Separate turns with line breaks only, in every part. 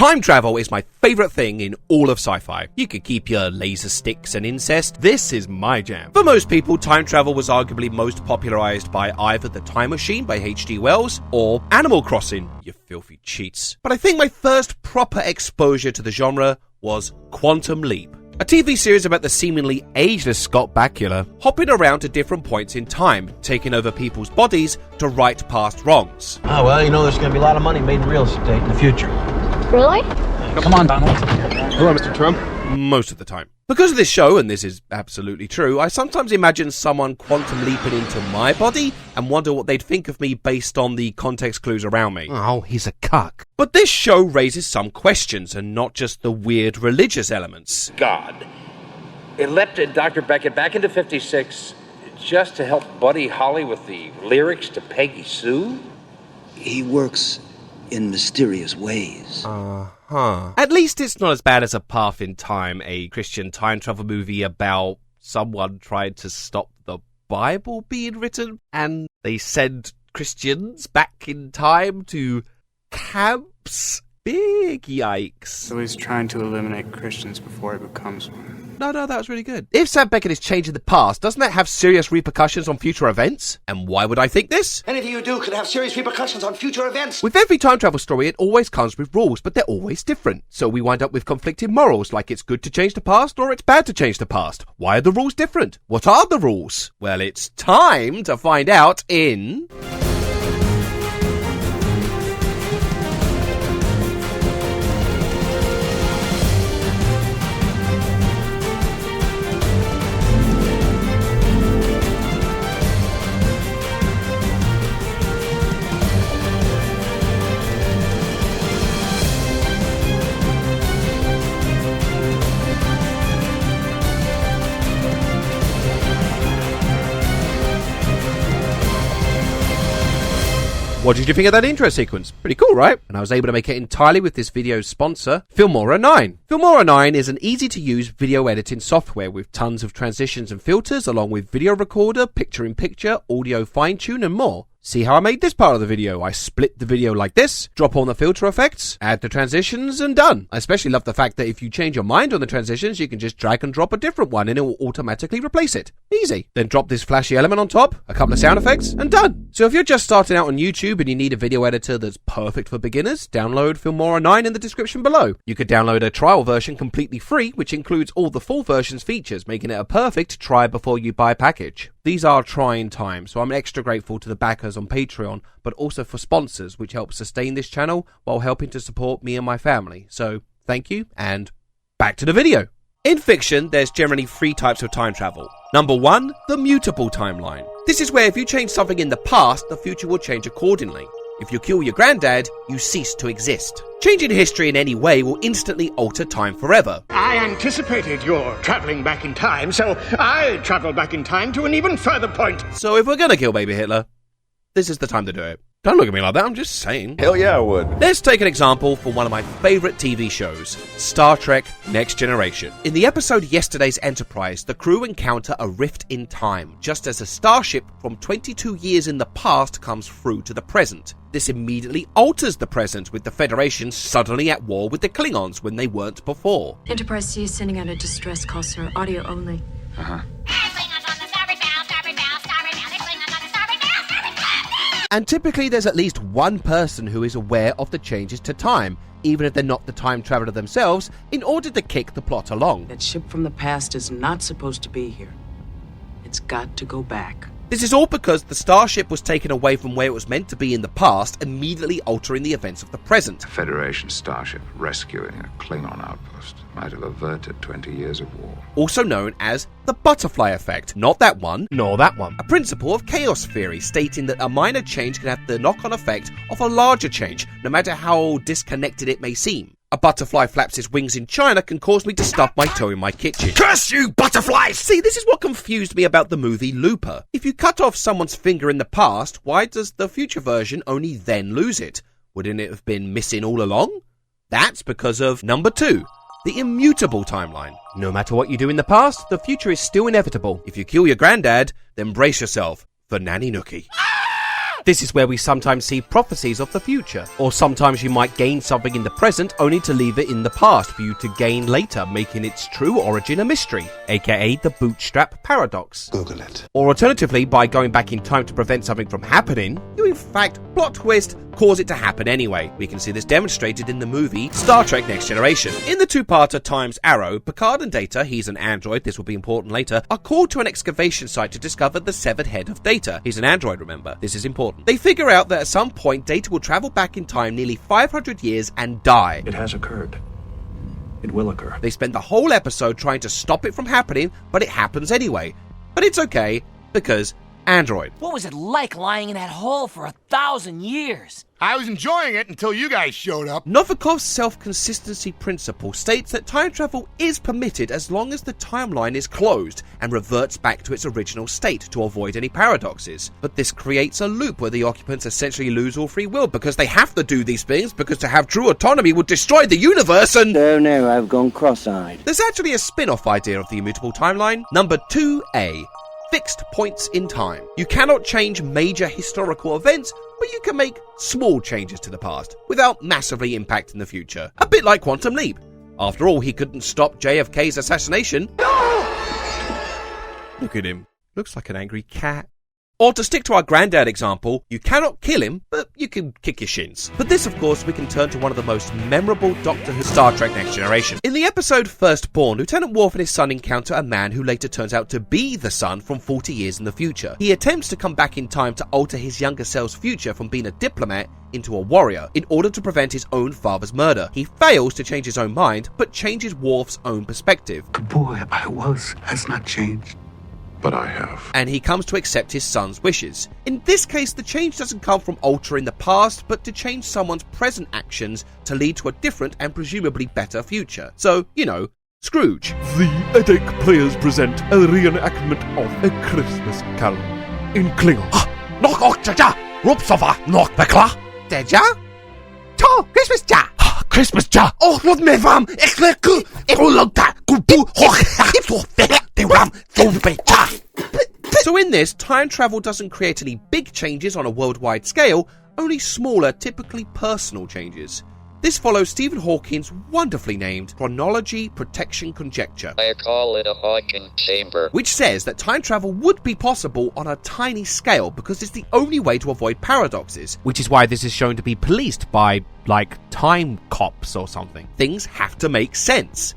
Time travel is my favourite thing in all of sci-fi. You could keep your laser sticks and incest. This is my jam. For most people, time travel was arguably most popularised by either The Time Machine by H.G. Wells or Animal Crossing, you filthy cheats. But I think my first proper exposure to the genre was Quantum Leap, a TV series about the seemingly ageless Scott Bakula hopping around to different points in time, taking over people's bodies to right past wrongs.
Oh, well, you know there's going to be a lot of money made in real estate in the future.
Really?
Come on, Donald.
Hello, Mr. Trump.
Most of the time. Because of this show, and this is absolutely true, I sometimes imagine someone quantum leaping into my body and wonder what they'd think of me based on the context clues around me.
Oh, he's a cuck.
But this show raises some questions, and not just the weird religious elements.
God elected Dr. Beckett back into 56 just to help Buddy Holly with the lyrics to Peggy Sue?
He works in mysterious ways.
At least it's not as bad as A Path in Time, a Christian time travel movie about someone trying to stop the Bible being written, and they send Christians back in time to camps. Big yikes.
So he's trying to eliminate Christians before he becomes one.
No, that was really good. If Sam Beckett is changing the past, doesn't that have serious repercussions on future events? And why would I think this?
Anything you do could have serious repercussions on future events.
With every time travel story, it always comes with rules, but they're always different. So we wind up with conflicting morals, like it's good to change the past or it's bad to change the past. Why are the rules different? What are the rules? Well, it's time to find out in... What did you think of that intro sequence? Pretty cool, right? And I was able to make it entirely with this video's sponsor, Filmora 9. Filmora 9 is an easy-to-use video editing software with tons of transitions and filters, along with video recorder, picture-in-picture, audio fine-tune, and more. See how I made this part of the video? I split the video like this, drop on the filter effects, add the transitions, and done. I especially love the fact that if you change your mind on the transitions, you can just drag and drop a different one and it will automatically replace it. Easy. Then drop this flashy element on top, a couple of sound effects, and done. So if you're just starting out on YouTube and you need a video editor that's perfect for beginners, download Filmora 9 in the description below. You could download a trial version completely free, which includes all the full version's features, making it a perfect try before you buy package. These are trying times, so I'm extra grateful to the backers on Patreon, but also for sponsors, which help sustain this channel while helping to support me and my family. So, thank you, and back to the video. In fiction, there's generally 3 types of time travel. Number 1, the mutable timeline. This is where if you change something in the past, the future will change accordingly. If you kill your granddad, you cease to exist. Changing history in any way will instantly alter time forever.
I anticipated your traveling back in time, so I traveled back in time to an even further point.
So if we're gonna kill baby Hitler, this is the time to do it. Don't look at me like that, I'm just saying.
Hell yeah, I would.
Let's take an example from one of my favourite TV shows, Star Trek Next Generation. In the episode Yesterday's Enterprise, the crew encounter a rift in time, just as a starship from 22 years in the past comes through to the present. This immediately alters the present, with the Federation suddenly at war with the Klingons when they weren't before.
Enterprise C is sending out a distress call, sir. Audio only.
And typically there's at least one person who is aware of the changes to time, even if they're not the time traveler themselves, in order to kick the plot along.
That ship from the past is not supposed to be here. It's got to go back.
This is all because the starship was taken away from where it was meant to be in the past, immediately altering the events of the present.
A Federation starship rescuing a Klingon outpost might have averted 20 years of war.
Also known as the butterfly effect. Not that one, nor that one. A principle of chaos theory stating that a minor change can have the knock-on effect of a larger change, no matter how disconnected it may seem. A butterfly flaps its wings in China can cause me to stub my toe in my kitchen.
Curse you, butterflies!
See, this is what confused me about the movie Looper. If you cut off someone's finger in the past, why does the future version only then lose it? Wouldn't it have been missing all along? That's because of number 2, the immutable timeline. No matter what you do in the past, the future is still inevitable. If you kill your granddad, then brace yourself for Nanny Nookie. This is where we sometimes see prophecies of the future, or sometimes you might gain something in the present only to leave it in the past for you to gain later, making its true origin a mystery, aka the bootstrap paradox.
Google it.
Or alternatively, by going back in time to prevent something from happening, you in fact, plot twist, cause it to happen anyway. We can see this demonstrated in the movie Star Trek Next Generation. In the two-parter Time's Arrow, Picard and Data, he's an android, this will be important later, are called to an excavation site to discover the severed head of Data. He's an android, remember. This is important. They figure out that at some point, Data will travel back in time nearly 500 years and die.
It has occurred. It will occur.
They spend the whole episode trying to stop it from happening, but it happens anyway. But it's okay, because android.
What was it like lying in that hole for 1,000 years?
I was enjoying it until you guys showed up.
Novikov's self-consistency principle states that time travel is permitted as long as the timeline is closed and reverts back to its original state to avoid any paradoxes. But this creates a loop where the occupants essentially lose all free will because they have to do these things because to have true autonomy would destroy the universe and...
Oh no, I've gone cross-eyed.
There's actually a spin-off idea of the immutable timeline. Number 2A. Fixed points in time. You cannot change major historical events, but you can make small changes to the past without massively impacting the future. A bit like Quantum Leap. After all, he couldn't stop JFK's assassination. No! Look at him. Looks like an angry cat. Or to stick to our granddad example, you cannot kill him, but you can kick your shins. But this, of course, we can turn to one of the most memorable Doctor Who Star Trek Next Generation. In the episode Firstborn, Lieutenant Worf and his son encounter a man who later turns out to be the son from 40 years in the future. He attempts to come back in time to alter his younger self's future from being a diplomat into a warrior in order to prevent his own father's murder. He fails to change his own mind, but changes Worf's own perspective.
The boy I was has not changed.
But I have.
And he comes to accept his son's wishes. In this case, the change doesn't come from altering the past, but to change someone's present actions to lead to a different and presumably better future. So, you know, Scrooge.
The Eddache players present a reenactment of A Christmas Carol in Klingon.
Knock och ja, Rupsova, knock bekla. Deja? To, Christmas ja.
Christmas ja.
Oh, wat me vam, ik lekker, ik lukta, kulpu, So in this, time travel doesn't create any big changes on a worldwide scale, only smaller, typically personal changes. This follows Stephen Hawking's wonderfully named Chronology Protection Conjecture.
I call it a Hawking chamber.
Which says that time travel would be possible on a tiny scale because it's the only way to avoid paradoxes. Which is why this is shown to be policed by, like, time cops or something. Things have to make sense.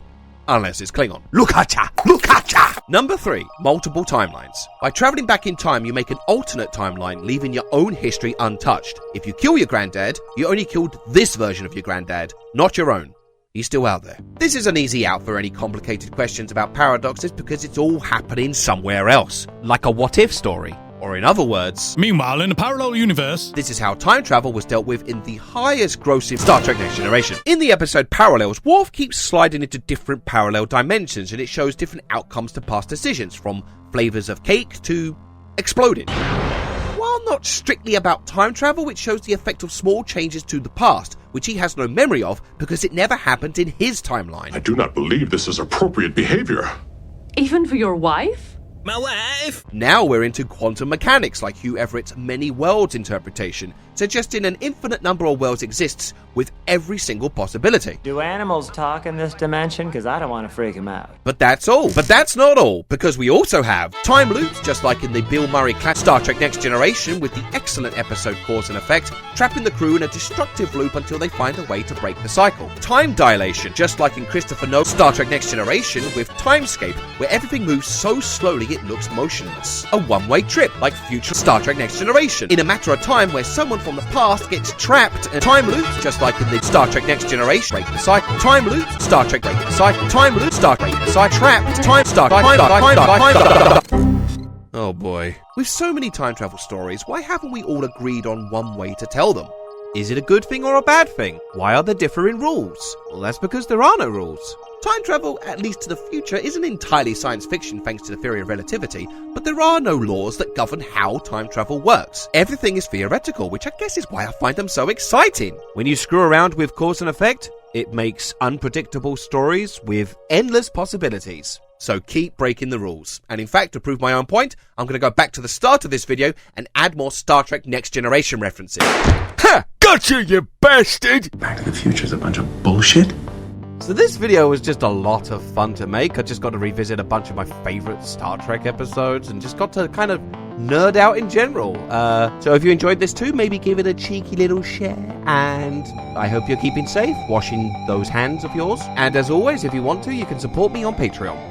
Unless it's Klingon. Look at ya! Look at ya! Number 3. Multiple timelines. By travelling back in time, you make an alternate timeline, leaving your own history untouched. If you kill your granddad, you only killed this version of your granddad, not your own. He's still out there. This is an easy out for any complicated questions about paradoxes because it's all happening somewhere else. Like a what-if story. Or in other words...
Meanwhile, in a parallel universe...
This is how time travel was dealt with in the highest grossing Star Trek Next Generation. In the episode Parallels, Worf keeps sliding into different parallel dimensions and it shows different outcomes to past decisions, from flavours of cake to exploding. While not strictly about time travel, it shows the effect of small changes to the past, which he has no memory of because it never happened in his timeline.
I do not believe this is appropriate behavior.
Even for your wife?
My wife!
Now we're into quantum mechanics like Hugh Everett's many worlds interpretation, suggesting an infinite number of worlds exists with every single possibility.
Do animals talk in this dimension? Because I don't want to freak them out.
But that's all. But that's not all, because we also have time loops, just like in the Bill Murray classic Star Trek Next Generation with the excellent episode Cause and Effect, trapping the crew in a destructive loop until they find a way to break the cycle. Time dilation, just like in Christopher Nolan's Star Trek Next Generation with Timescape, where everything moves so slowly it looks motionless. A one-way trip, like future Star Trek Next Generation, in a matter of time where someone from the past gets trapped, and time loops, just like in the Star Trek Next Generation, break the cycle. Time loops, Star Trek break the cycle. Time loops, Star Trek break the cycle. Trapped, time, Star Trek, Oh boy. With so many time travel stories, why haven't we all agreed on one way to tell them? Is it a good thing or a bad thing? Why are there differing rules? Well, that's because there are no rules. Time travel, at least to the future, isn't entirely science fiction thanks to the theory of relativity, but there are no laws that govern how time travel works. Everything is theoretical, which I guess is why I find them so exciting. When you screw around with cause and effect, it makes unpredictable stories with endless possibilities. So keep breaking the rules. And in fact, to prove my own point, I'm going to go back to the start of this video and add more Star Trek Next Generation references.
Ha! Gotcha, you bastard!
Back to the Future's a bunch of bullshit?
So this video was just a lot of fun to make. I just got to revisit a bunch of my favorite Star Trek episodes and just got to kind of nerd out in general. So if you enjoyed this too, maybe give it a cheeky little share. And I hope you're keeping safe, washing those hands of yours. And as always, if you want to, you can support me on Patreon.